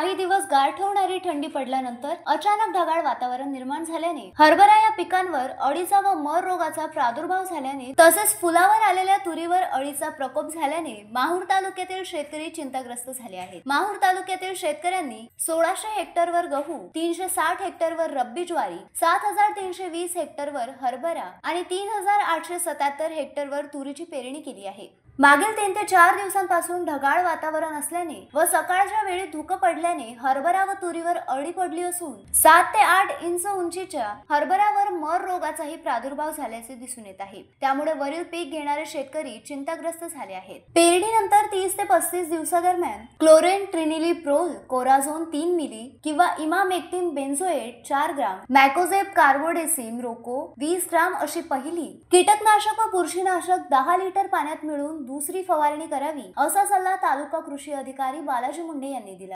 काही दिवस गार ठेवणारी थंडी पडल्यानंतर अचानक ढगाळ वातावरण निर्माण झाल्याने हरभरा या पिकांवर अळीचा व मर रोगाचा प्रादुर्भाव झाल्याने तसेच फुलावर आलेल्या तुरीवर अळीचा प्रकोप झाल्याने माहूर तालुक्यातील शेतकरी चिंताग्रस्त झाले आहेत। माहूर तालुक्यातील शेतकऱ्यांनी 1600 हेक्टरवर गहू, 360 हेक्टरवर रब्बी ज्वारी, 7320 हेक्टरवर हरभरा आणि 3877 हेक्टरवर तुरीची पेरणी केली आहे। मागील 3 ते 4 दिवसांपासून ढगाळ वातावरण असल्याने व सकाळच्या वेळी धुकं पडल्याने हरभरा व तुरीवर अळी पडली असून 7 ते 8 इंच उंचीच्या हरभऱ्यावर मर रोगाचाही प्रादुर्भाव झाल्याचे दिसून येत आहे। त्यामुळे वरील पीक घेणारे शेतकरी चिंताग्रस्त झाले आहेत। पेरणीनंतर 30 ते 35 दिवसादरम्यान क्लोरेन ट्रिनिलिप्रोल कोराझोन 3 मिली किंवा इमामेक्टिन बेन्झोएट 4 ग्राम, मॅकोझेब कार्बोडेसिम रोको 20 ग्राम अशी पहिली कीटकनाशक व बुरशीनाशक 10 लिटर पाण्यात मिळून दुसरी फवारणी करावी असा सल्ला तालुका कृषी अधिकारी बालाजी मुंडे यांनी दिला।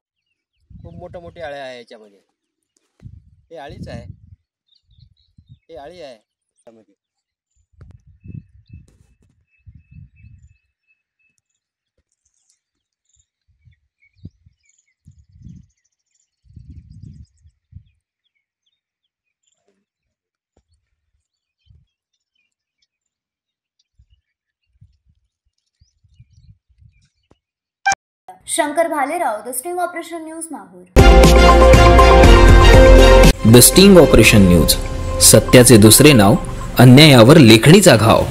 खूप मोठे अळे आहे याच्यामध्ये। हे अळीच आहे, हे अळी आहे त्यामध्ये। Shankar Bhalerao, the sting operation news, Mahur. The sting operation news, सत्याचे दुसरे नाव, अन्यायावर लेखणीचा घाव।